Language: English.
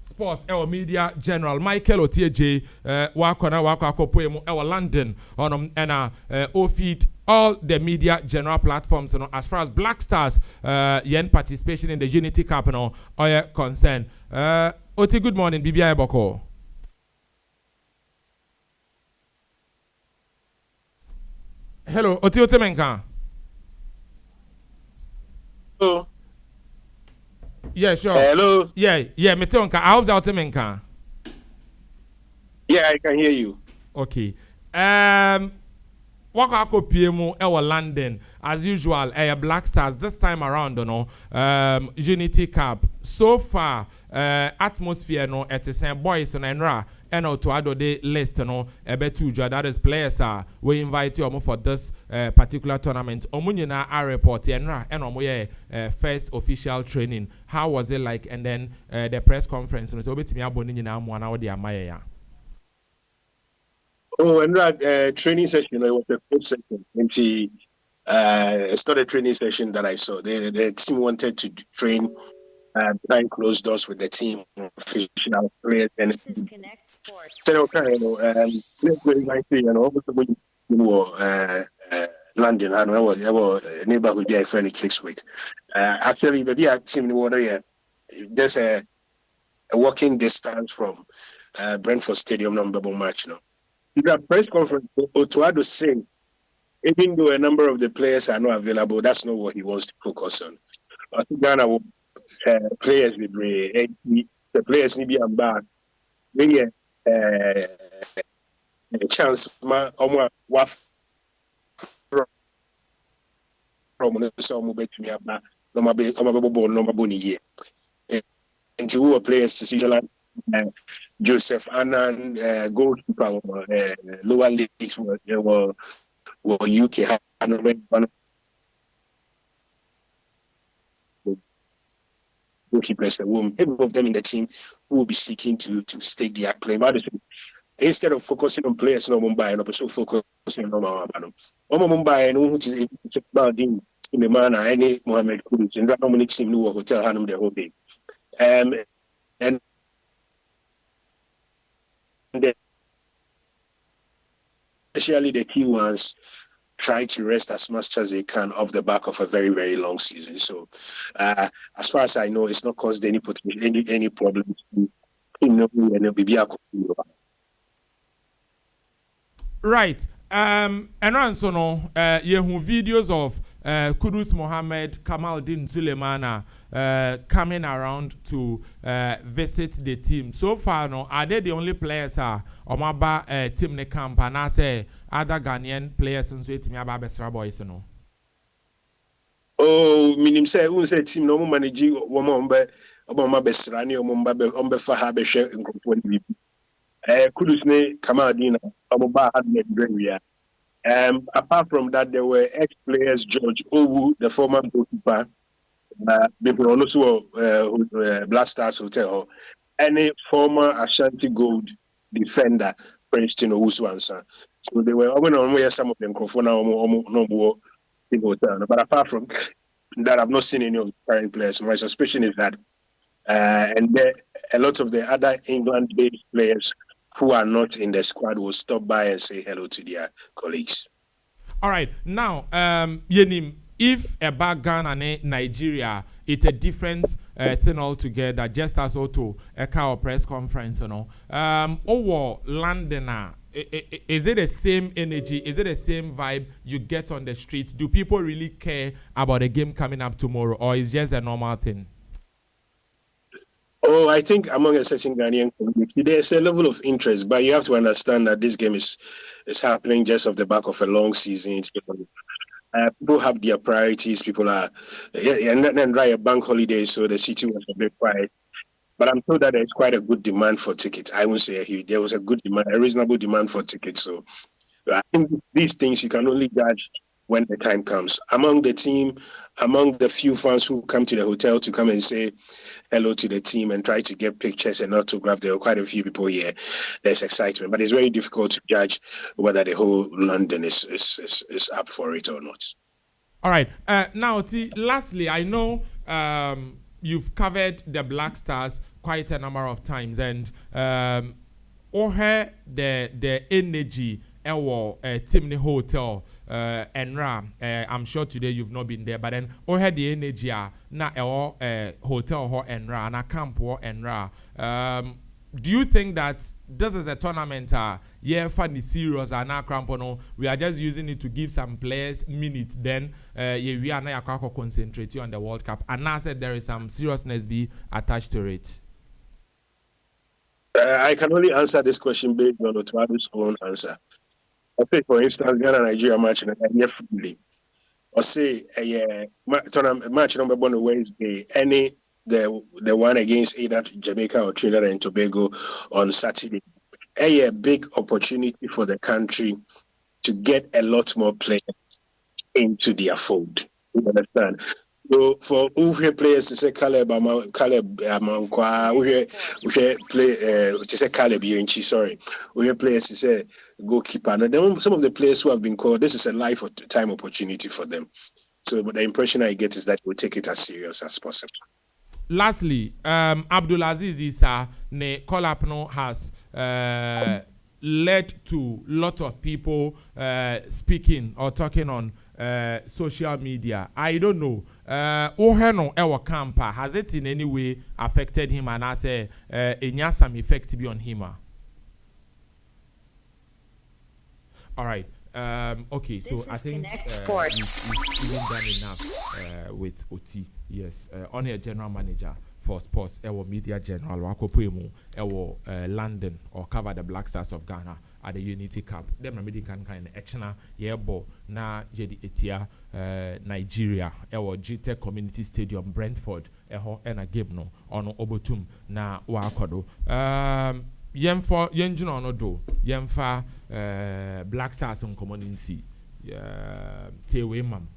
sports media general Michael Oti Adjei wako poemu London and feed all the media general platforms as far as Black Stars yen participation in the Unity Cup are concerned. Oti, good morning, BBI Boko. Hello, Oti Menka. Hello. Yeah, sure. Hello. Yeah, Metonka. I hope that Menka. Yeah, I can hear you. Okay. Wako PMO London as usual. Black Stars this time around, Unity Cup. So far, atmosphere at the same boys and ra and to add the list that is players we invite you for this particular tournament. Omunyina are report and first official training. How was it like? And then the press conference. So bit me aboni na mo na odi amaya. Oh, and that training session, it was the first session. It's not a training session that I saw. The team wanted to train behind closed doors with the team, official players, and this is Connect Sports. So, okay, let's go like London, I know, neighborhood there, friendly kicks week. Actually, maybe I team in the water here. There's a walking distance from Brentford Stadium number one match now. The press conference, Otuado saying, even though a number of the players are not available, that's not what he wants to focus on. I think Ghana will players with the players need to be back. Maybe a chance, from some bet me about no year. And who are players to see like Joseph Annan, goalkeeper, lower leagues were UK goalkeepers, every of them in the team who will be seeking to stake their claim. Instead of focusing on players, no Mumbai, and also focusing on Mumbai and who is about in the manner any Mohammed Kudus and that Dominic Sim New Hotel Hanum the whole day. And especially the key ones try to rest as much as they can off the back of a very, very long season. So, as far as I know, it's not caused any problems. Right. And also no, you have videos of Kudus Mohammed, Kamaldeen Sulemana coming around to visit the team. So far, no, are they the only players Omaba team ne camp and I say other Ghanaian players and so it me about Besra boys no? Oh, minim say who say team no manage woman Obama Besra ni omba fa be share nkrofo ni Kudus ne Kamaldeen Omaba had me. Apart from that, there were ex-players, George Owu, the former goalkeeper, people also Black Stars Hotel, any former Ashanti Gold defender, Preston Owusu-Ansah. So they were on some of them no more in hotel. But apart from that, I've not seen any of the current players. My suspicion is that, and a lot of the other England-based players who are not in the squad will stop by and say hello to their colleagues. All right. Now, Yenim, if a bag Ghana and Nigeria, it's a different thing altogether, just as also a car press conference, over London, is it the same energy? Is it the same vibe you get on the streets? Do people really care about the game coming up tomorrow, or is it just a normal thing? Oh, I think among a certain Ghanaian community, there's a level of interest, but you have to understand that this game is happening just off the back of a long season. People have their priorities. People are, and then dry a bank holiday, so the city was a bit quiet. But I'm told that there's quite a good demand for tickets. I won't say there was a good demand, a reasonable demand for tickets. So I think these things you can only judge when the time comes. Among the team, among the few fans who come to the hotel to come and say hello to the team and try to get pictures and autograph, there are quite a few people here. There's excitement, but it's very difficult to judge whether the whole London is up for it or not. All right. Now, lastly, I know you've covered the Black Stars quite a number of times, and the energy team hotel Enra. I'm sure today you've not been there, but then the energy na hotel ho Enra na camp ho Enra. Do you think that this is a tournament funny serious and now crampono? We are just using it to give some players minutes, then we are now concentrate on the World Cup, and now said there is some seriousness be attached to it? I can only answer this question based on Otuado's own answer. I say, for instance, Ghana Nigeria match in a friendly. Or say a match number 1 on Wednesday, the one against either Jamaica or Trinidad and Tobago on Saturday. A big opportunity for the country to get a lot more players into their fold. You understand? So for players to say Caleb Amankwa, we play to say Caleb Yinchi, sorry. We players to say goalkeeper. Now then some of the players who have been called, this is a lifetime opportunity for them. So but the impression I get is that we'll take it as serious as possible. Lastly, Abdulaziz Issa ne call-up has led to a lot of people speaking or talking on social media. I don't know. Oheno ewa camper, has it in any way affected him, and I say it some effect to be on him? All right. Okay, so I think we've even done enough with Oti. Yes, on a general manager for sports, our media general, Wakopuemu, our London, or cover the Black Stars of Ghana at the Unity Cup. Them American kind of Echna, Yebo, na Jedi Etia, Nigeria, our GTEC Community Stadium, Brentford, and a game no on Obotum, na Wakodo. Yemfa Yenjun no do, Yemfa Black Stars on Community, Tewe Mam.